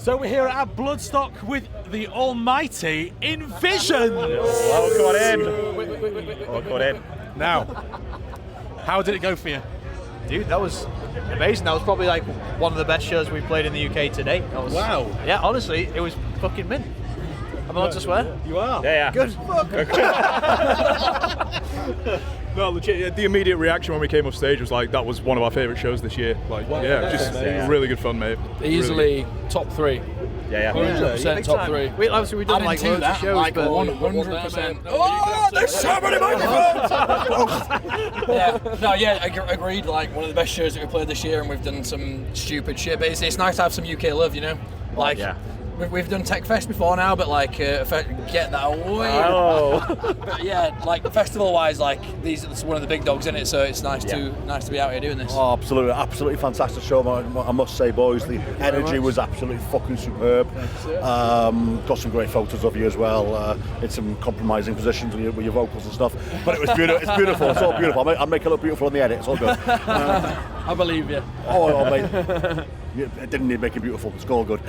So we're here at Bloodstock with the almighty InVisions. Oh, come on in. Oh, come on in. Now, how did it go for you? Dude, that was amazing. That was probably like one of the best shows we've played in the UK to date. That was, Wow. Yeah, honestly, it was fucking mint. Am I allowed to swear? You are. Yeah. Good. No, legit. The immediate reaction when we came off stage was like, that was one of our favourite shows this year. Like, just really good fun, mate. Easily top 3. Yeah. 100% top 3. We obviously we've done like loads of shows, like but 100%. oh, there's so many microphones. Agreed. Like one of the best shows that we played this year, and we've done some stupid shit. But it's nice to have some UK love, you know. Like we've done Tech Fest before now, but like get that away. Oh. But yeah, like festival wise, like it's one of the big dogs in it, so it's nice to be out here doing this. Oh, absolutely fantastic show. I must say, boys, the energy was absolutely fucking superb. Got some great photos of you as well, in some compromising positions with your vocals and stuff. But it was beautiful. It's beautiful. It's all beautiful. I'll make it look beautiful on the edit. It's all good. I believe you. Oh, mate. It didn't need making beautiful. It's all good.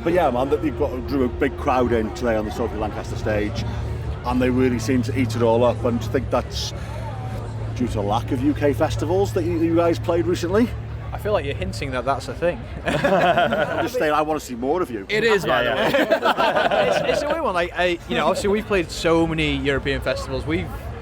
But yeah, man, drew a big crowd in today on the Sophie Lancaster stage, and they really seem to eat it all up. And I think that's due to lack of UK festivals that you guys played recently. I feel like you're hinting that that's a thing. I'm just saying, I want to see more of you. It is, by the way. It's a weird one. Like, obviously we've played so many European festivals.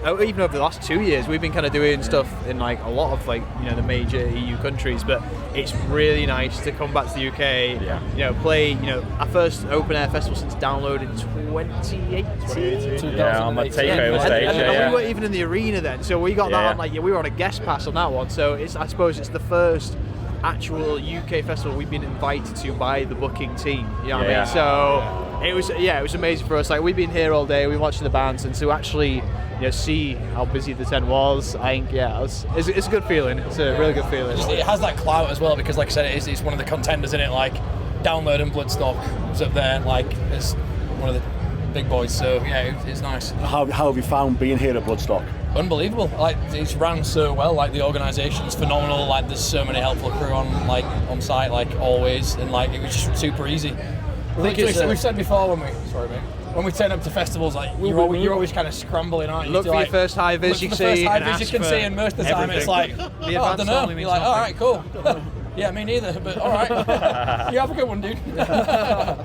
Even over the last 2 years, we've been kind of doing stuff in like a lot of the major EU countries. But it's really nice to come back to the UK. Yeah. Play our first open air festival since Download in 2018. Yeah, on my takeover stage. And we weren't even in the arena then, so we got that on. We were on a guest pass on that one. So I suppose it's the first actual UK festival we've been invited to by the booking team. You know what I mean? So it was amazing for us. Like, we've been here all day, we watched the bands, and to actually see how busy the tent was, I think it's a good feeling. It's a really good feeling. It has that clout as well, because like I said, it's one of the contenders in it. Like Download and Bloodstock was up there, like it's one of the big boys. So yeah, it's nice. How have you found being here at Bloodstock? Unbelievable. Like, it's ran so well. Like, the organisation's phenomenal. Like, there's so many helpful crew on site, like always, and like it was just super easy. I think we've said before when we turn up to festivals, like you're always kind of scrambling, aren't you? Look for your first high vis you can see, and most of the time it's like, I don't know. You're like, all right, cool. Yeah, me neither, but all right. You have a good one, dude. Yeah.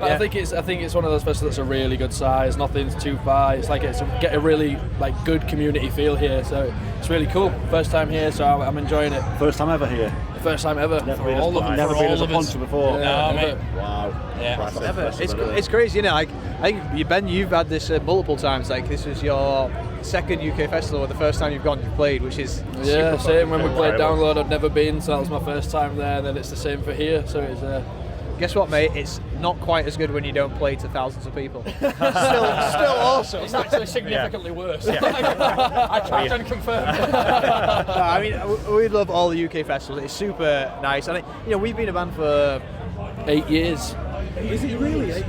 I think it's one of those festivals that's a really good size. Nothing's too far. It's like get a really good community feel here. So it's really cool. First time here, so I'm enjoying it. First time ever here. First time ever. Never been as a punter before. No, mate. Wow. Yeah. It's crazy, isn't it? I think Ben, you've had this multiple times. Like, this was your second UK festival, the first time you've played, which is super same. When we played Download, I'd never been, so that was my first time there. And then it's the same for here. So it's. Guess what, mate? It's not quite as good when you don't play to thousands of people. Still awesome. It's actually significantly worse. I tried and confirmed. I mean, we love all the UK festivals. It's super nice. And we've been a band for 8 years. Is it really? 8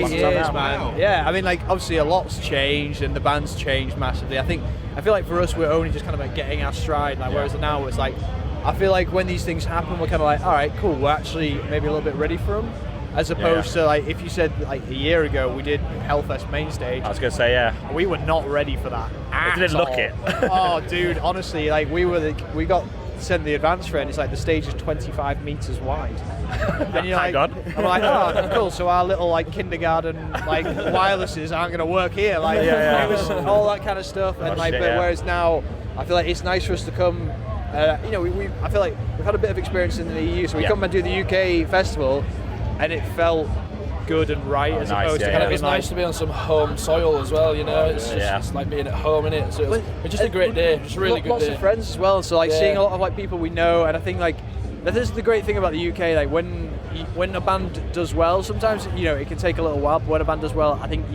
years, man. Wow. Yeah, I mean, like, obviously a lot's changed and the band's changed massively. I feel like for us, we're only just kind of like getting our stride. Like, whereas now it's like, I feel like when these things happen, we're kind of like, all right, cool, we're actually maybe a little bit ready for them. As opposed to, like, if you said, like, a year ago we did Hellfest main stage. I was going to say, we were not ready for that. It didn't look it. Oh, dude, honestly, like, we got sent the advance for it, and it's like the stage is 25 meters wide. And you're like, I'm like, oh, cool, so our little, like, kindergarten, like, wirelesses aren't going to work here. Like, it was all that kind of stuff. And, whereas now, I feel like it's nice for us to come. I feel like we've had a bit of experience in the EU, so we come and do the UK festival, and it felt good and right as opposed to kind of. It's nice to be on some home soil as well, It's it's like being at home, innit? So it's just a great day, just a really good day. Lots of friends as well, so like seeing a lot of like people we know, and I think like this is the great thing about the UK. Like when a band does well, sometimes it can take a little while, but when a band does well, I think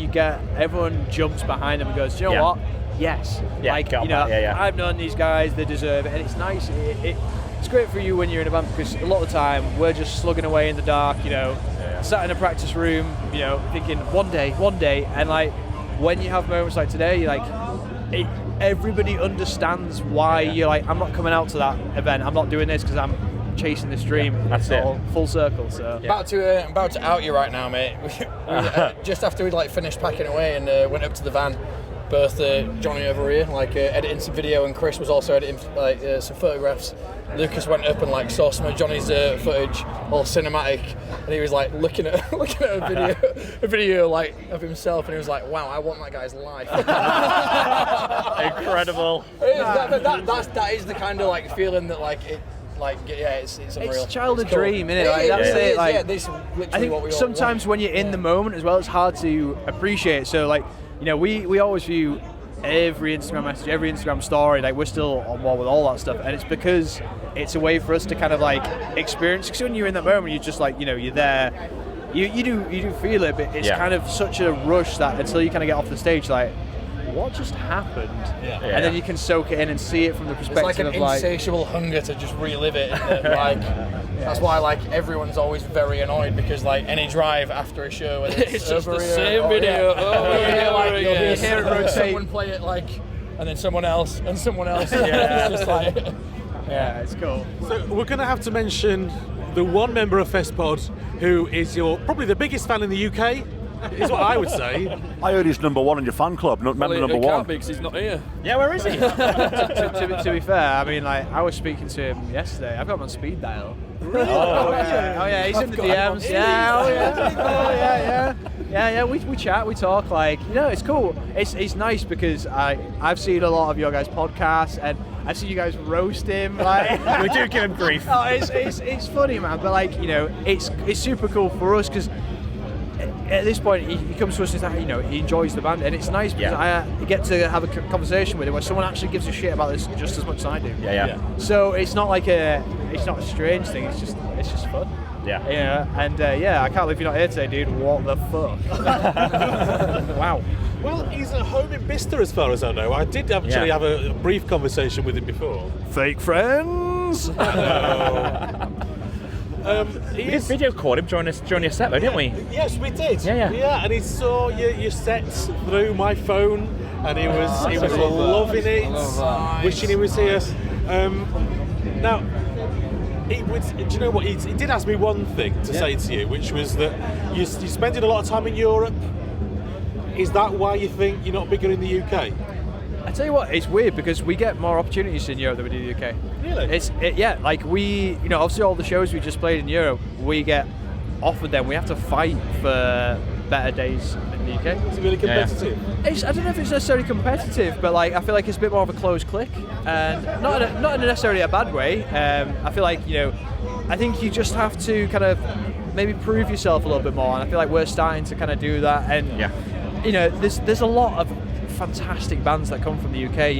everyone jumps behind them and goes, do you know what? Yes. Yeah, I've known these guys, they deserve it, and it's nice. It's great for you when you're in a band, because a lot of the time we're just slugging away in the dark, sat in a practice room, thinking one day, and like when you have moments like today, like everybody understands why you're like, I'm not coming out to that event, I'm not doing this because I'm chasing this dream. That's it. All full circle. So I'm about to out you right now, mate. Just after we'd like finished packing away and went up to the van, both Johnny over here, editing some video, and Chris was also editing some photographs. Lucas went up and saw some of Johnny's footage, all cinematic, and he was looking at a video of himself, and he was like, "Wow, I want that guy's life." Incredible. That is the kind of feeling that it's unreal. it's a childhood cool. dream, isn't it? That's it. This is literally I think what we all sometimes want. when you're in the moment as well, it's hard to appreciate. So we always view every Instagram message, every Instagram story, we're still on board with all that stuff, and it's because it's a way for us to kind of experience. Because when you're in that moment, you're just you're there. You do feel it, but it's kind of such a rush that until you kind of get off the stage, what just happened? And then you can soak it in and see it from the perspective it's of an insatiable hunger to just relive it. That's why everyone's always very annoyed, because any drive after a show, it's just the same video. You'll hear it rotate. Someone play it and then someone else and someone else. It's just yeah, it's cool. So we're going to have to mention the one member of Fest.Pod who is probably the biggest fan in the UK. Is what I would say. I heard he's number one in your fan club, member number It one. can't be because he's not here. Yeah, where is he? to be fair, I mean, I was speaking to him yesterday. I've got him on speed dial. Really? Oh yeah, he's in the DMs. Yeah. We chat, we talk. It's cool. It's nice because I've seen a lot of your guys' podcasts, and I've seen you guys roast him. We do give him grief. Oh, it's funny, man. But it's super cool for us because at this point he comes to us and says, he enjoys the band, and it's nice because I get to have a conversation with him where someone actually gives a shit about this just as much as I do. Yeah. So it's not it's not a strange thing. It's just fun. Yeah. And I can't believe you're not here today, dude. What the fuck? Wow. Well, he's at home in Bicester, as far as I know. I did actually have a brief conversation with him before. Fake friends. We did video call him during your set, though, didn't we? Yes, we did. Yeah. And he saw your sets through my phone, and he was loving it, wishing he was here. Now, do you know what? He did ask me one thing to say to you, which was that you're spending a lot of time in Europe. Is that why you think you're not bigger in the UK? I tell you what, it's weird because we get more opportunities in Europe than we do in the UK. Really? We, obviously all the shows we just played in Europe, we get offered them. We have to fight for better days in the UK. Is it really competitive? I don't know if it's necessarily competitive, but I feel like it's a bit more of a closed clique, and not in necessarily a bad way. I feel I think you just have to kind of maybe prove yourself a little bit more, and I feel like we're starting to kind of do that. And there's a lot of fantastic bands that come from the UK.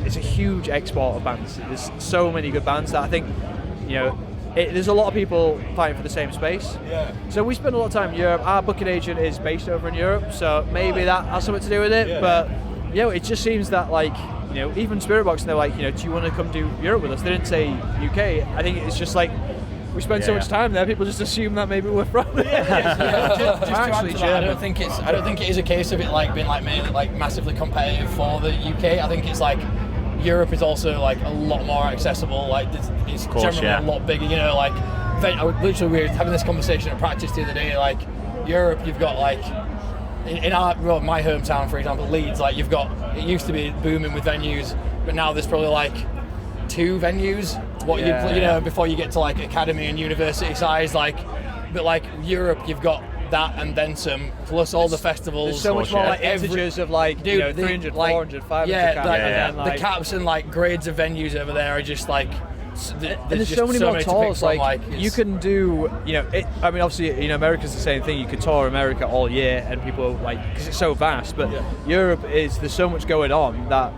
It's a huge export of bands. There's so many good bands that I think there's a lot of people fighting for the same space. Yeah. So we spend a lot of time in Europe. Our booking agent is based over in Europe, so maybe that has something to do with it. Yeah. But it just seems that even Spirit Box, they're do you want to come do Europe with us? They didn't say UK. I think it's just we spend so much time there. People just assume that maybe we're from. Just to add to that, I don't think it is a case of it being mainly massively competitive for the UK. I think it's Europe is also a lot more accessible. It's generally a lot bigger. We were having this conversation at practice the other day. Europe, you've got in my hometown, for example, Leeds. You've got, it used to be booming with venues, but now there's probably 2 venues. Before you get to academy and university size. But Europe, you've got that and then some, plus all the festivals. There's so much more integers of 300, 400, 500 the caps and grades of venues over there are just there's so many more tours. You can do, obviously, America's the same thing. You could tour America all year, and people because it's so vast. But Europe there's so much going on that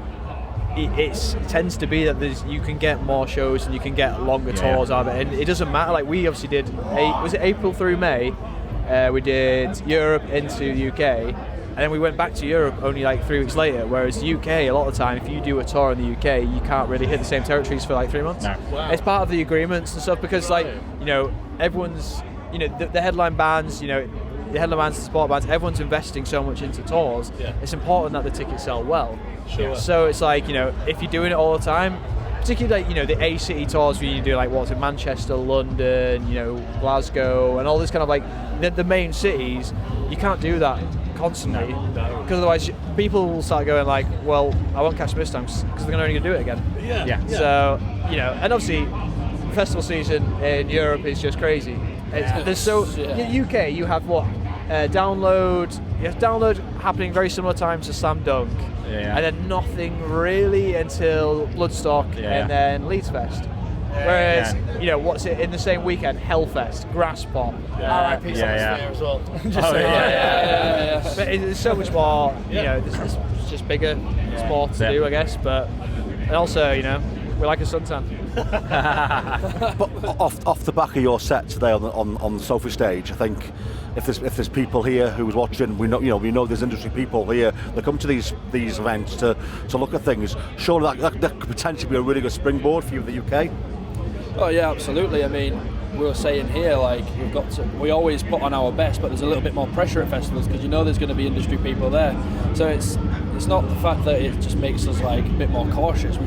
it tends to be that you can get more shows and you can get longer tours out of it, and it doesn't matter. We obviously did was it April through May. We did Europe into the UK, and then we went back to Europe only 3 weeks later. Whereas the UK, a lot of the time, if you do a tour in the UK, you can't really hit the same territories for 3 months. No. Wow. It's part of the agreements and stuff because everyone's the headline bands, the headline bands, the support bands, everyone's investing so much into tours. It's important that the tickets sell well. Sure. So it's if you're doing it all the time, particularly like, you know, the A city tours where you do like what's it, Manchester, London, you know, Glasgow, and all this kind of like the main cities. You can't do that constantly because otherwise people will start going like, well, I won't catch them this time because they're only going to do it again. Yeah. So you know, and obviously festival season in Europe is just crazy. There's so in the UK you have what download. You have download happening very similar times to Slam Dunk, and then nothing really until Bloodstock and then Leeds Fest. Whereas, you know, what's it in the same weekend? Hellfest, Grass Pop. R.I.P. as well. But there's so much more, you know, it's just bigger, there's more to do, I guess. But, and also, you know, we like a suntan. But off the back of your set today on the Sofa stage, I think if there's people here who was watching, we know there's industry people here that come to these events to look at things. Surely that could potentially be a really good springboard for you in the UK. Oh yeah, absolutely. I mean, we were saying here, like, we always put on our best, but there's a little bit more pressure at festivals because you know there's going to be industry people there. So it's not the fact that it just makes us like a bit more cautious.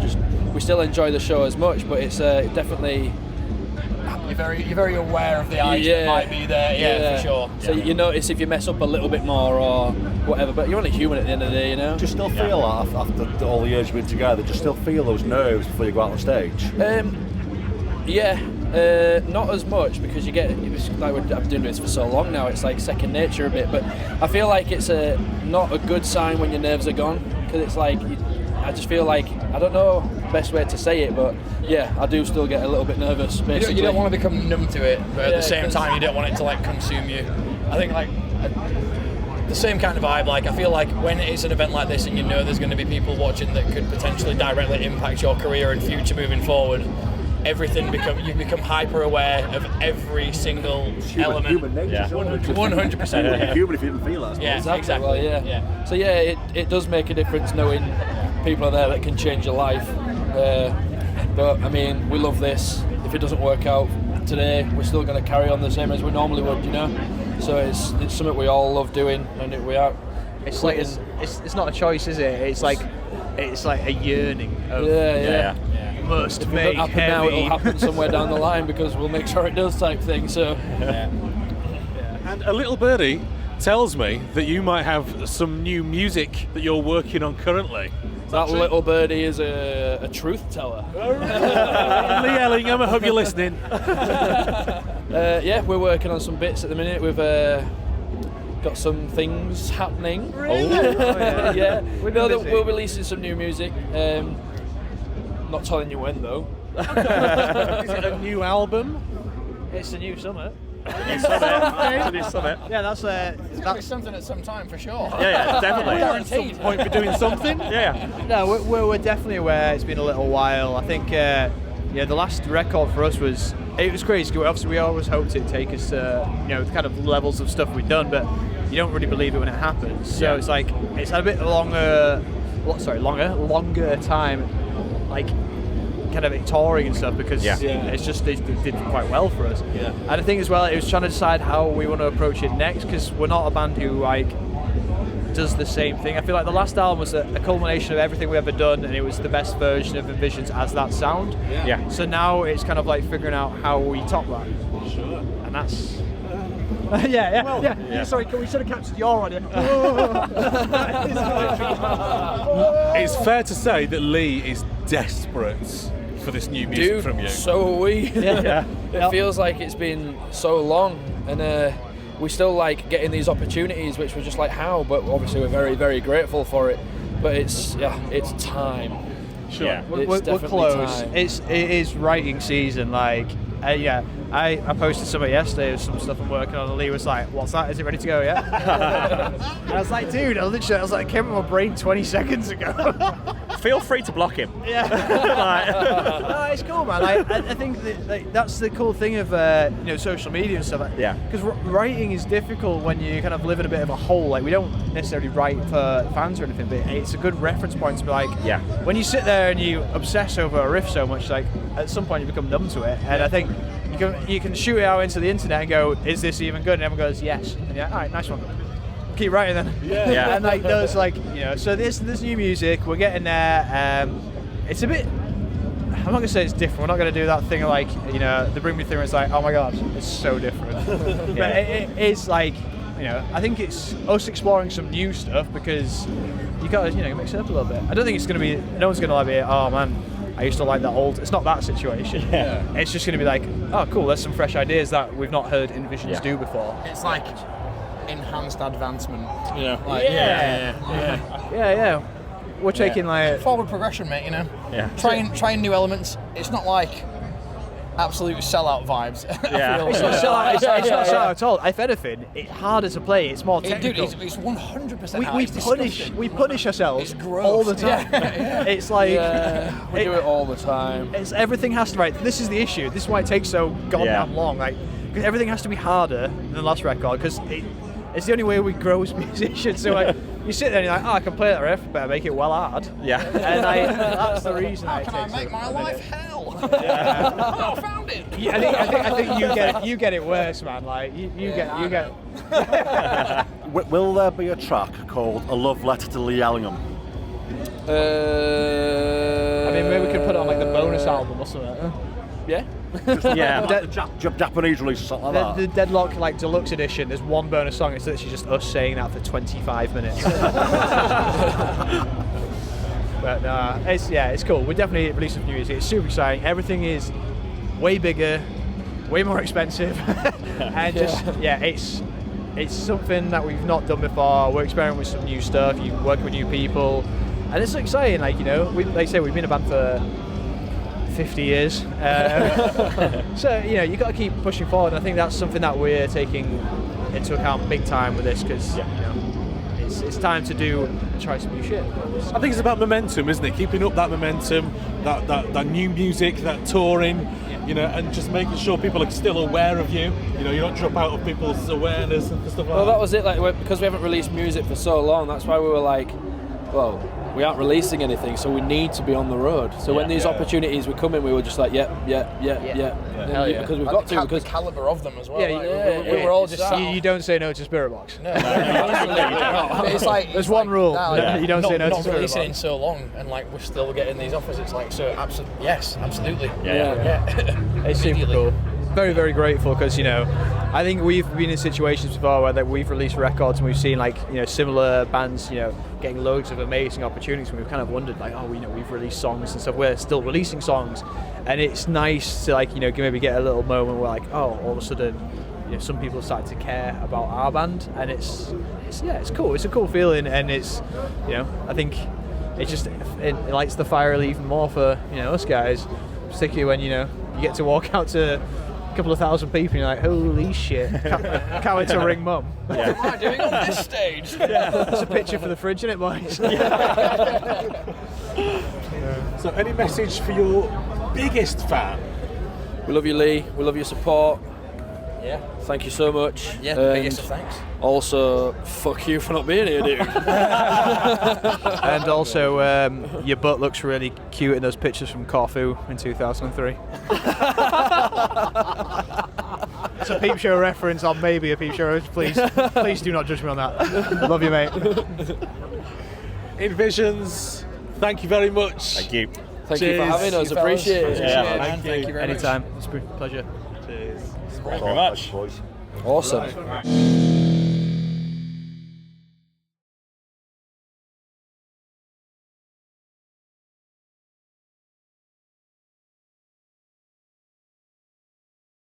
We still enjoy the show as much, but it's definitely. You're very aware of the eyes that might be there, for sure. So you notice if you mess up a little bit more or whatever, but you're only human at the end of the day, you know. Do you still feel after all the years you've been together? Do you still feel those nerves before you go out on stage? Not as much because you get. I've been doing this for so long now. It's like second nature a bit, but I feel like it's not a good sign when your nerves are gone because it's like. I just feel like, I don't know the best way to say it, but yeah, I do still get a little bit nervous, basically. You don't want to become numb to it, but at the same time you don't want it to like consume you. I think like the same kind of vibe, like I feel like when it's an event like this and you know there's going to be people watching that could potentially directly impact your career and future moving forward, you become hyper aware of every single element. Human nature. 100%. Human if you didn't feel that. Yeah, exactly. Well, yeah. So yeah, it does make a difference knowing people are there that can change your life. But I mean, we love this. If it doesn't work out today, we're still going to carry on the same as we normally would, you know. So it's something we all love doing, and we are. It's like it's not a choice, is it? It's like a yearning. Of, Must if make it doesn't happen now, it'll happen somewhere down the line because we'll make sure it does, type thing. So. And a little birdie tells me that you might have some new music that you're working on currently. That little birdie is a truth teller. Lee Ellingham, I hope you're listening. Yeah, we're working on some bits at the minute. We've got some things happening. Really? Yeah. We know that we're releasing some new music. Not telling you when though. Is it a new album? It's a new summer. It's a new summit. Yeah, that's something at some time for sure. Yeah, definitely. At some point we're doing something. No, we're definitely aware. It's been a little while. I think the last record for us was crazy. Obviously, we always hoped it'd take us to the kind of levels of stuff we've done, but you don't really believe it when it happens. So it's like it's had a bit longer time, like kind of touring and stuff because it's just they did quite well for us. Yeah. And I think as well it was trying to decide how we want to approach it next because we're not a band who like does the same thing. I feel like the last album was a culmination of everything we've ever done and it was the best version of InVisions as that sound. Yeah. So now it's kind of like figuring out how we top that. Sure. And that's Sorry, we should have captured your audio. It's fair to say that Lee is desperate for this new music from you. So are we. It feels like it's been so long and we still like getting these opportunities which we're just like how, but obviously we're very, very grateful for it. But it's time. Sure. Yeah. We're close. Time. It is writing season. Like, I posted something yesterday of some stuff I'm working on, and Lee was like, "What's that? Is it ready to go yet?" And I was like, "Dude, I was like, it came in my brain 20 seconds ago." Feel free to block him. Yeah. No, it's cool, man. I think that that's the cool thing of social media and stuff. Because writing is difficult when you kind of live in a bit of a hole. Like we don't necessarily write for fans or anything, but it's a good reference point to be like, when you sit there and you obsess over a riff so much, like at some point you become numb to it. And I think you can shoot it out into the internet and go, is this even good? And everyone goes, yes. And you're like, all right, nice one. Keep writing then. Yeah. And like those so this new music, we're getting there. It's a bit, I'm not gonna say it's different. We're not gonna do that thing of like, you know, the bring me through. It's like, oh my god, it's so different. But it is like, you know, I think it's us exploring some new stuff because you gotta, you know, mix it up a little bit. I don't think it's gonna be. No one's gonna like be, oh man, I used to like that old. It's not that situation. Yeah. It's just gonna be like, oh cool, there's some fresh ideas that we've not heard InVisions do before. It's like enhanced advancement. You know. Like, Yeah. We're taking like forward progression, mate. You know. Yeah. Trying new elements. It's not like absolute sellout vibes. Yeah. It's not sellout. It's not sellout at all. If anything, it's harder to play. It's more technical. Dude, it's 100%. We punish ourselves It's gross. all the time. It's like we do it all the time. It's everything has to This is the issue. This is why it takes so goddamn long. Like, because everything has to be harder than the last record. Because it's the only way we grow as musicians. So like, you sit there and you're like, oh, I can play that riff, better make it well hard. Yeah. And that's the reason. How can I make my life hell? Yeah. Oh, I found it. I think you get it worse, man. Like you get. Will there be a track called A Love Letter to Lee Allingham? I mean, maybe we could put it on like the bonus album or something. Yeah. Yeah. Japanese release or something like The Deadlock like deluxe edition. There's one bonus song. It's literally just us saying that for 25 minutes. But it's cool. We're definitely releasing new music. It's super exciting. Everything is way bigger, way more expensive, and it's something that we've not done before. We're experimenting with some new stuff. You work with new people, and it's exciting. Like, you know, like I say, we've been a band for 50 years. So, you know, you got to keep pushing forward. And I think that's something that we're taking into account big time with this, because you know, it's time to try some new shit. I think it's about momentum, isn't it? Keeping up that momentum, that new music, that touring, you know, and just making sure people are still aware of you. You know, you don't drop out of people's awareness and stuff like that. Well, that was it. Like, because we haven't released music for so long, that's why we were like, well, we aren't releasing anything, so we need to be on the road. So when these opportunities were coming, we were just like, yeah. Because we've got to. Because the caliber of them as well. We were all just. You don't say no to Spirit Box. No, it's like there's one rule. You don't say no to Not Spirit releasing Box. in so long, and like we're still getting these offers. It's like, so absolutely. Yeah. It's super cool. Very, very grateful, because, you know, I think we've been in situations before where we've released records and we've seen, like, you know, similar bands, you know, getting loads of amazing opportunities, and we've kind of wondered, like, oh, you know, we've released songs and stuff. We're still releasing songs, and it's nice to, like, you know, maybe get a little moment where, like, oh, all of a sudden, you know, some people start to care about our band, and it's cool. It's a cool feeling, and it's, you know, I think it lights the fire even more for, you know, us guys, particularly when, you know, you get to walk out to couple of thousand people and you're like, holy shit, can't wait to ring mum. What am I doing on this stage? That's a picture for the fridge, isn't it, boys? So any message for your biggest fan? we love you, Lee. We love your support. Yeah. Thank you so much. Yeah, biggest of thanks. Also, fuck you for not being here, dude. And also, your butt looks really cute in those pictures from Corfu in 2003. It's a Peep Show reference on maybe a Peep Show. Please do not judge me on that. Love you, mate. InVisions, thank you very much. Thank you. Thank you for having us. Appreciate it. Thank you very much. Anytime. It's a pleasure. Cheers. Thank you very much. Awesome.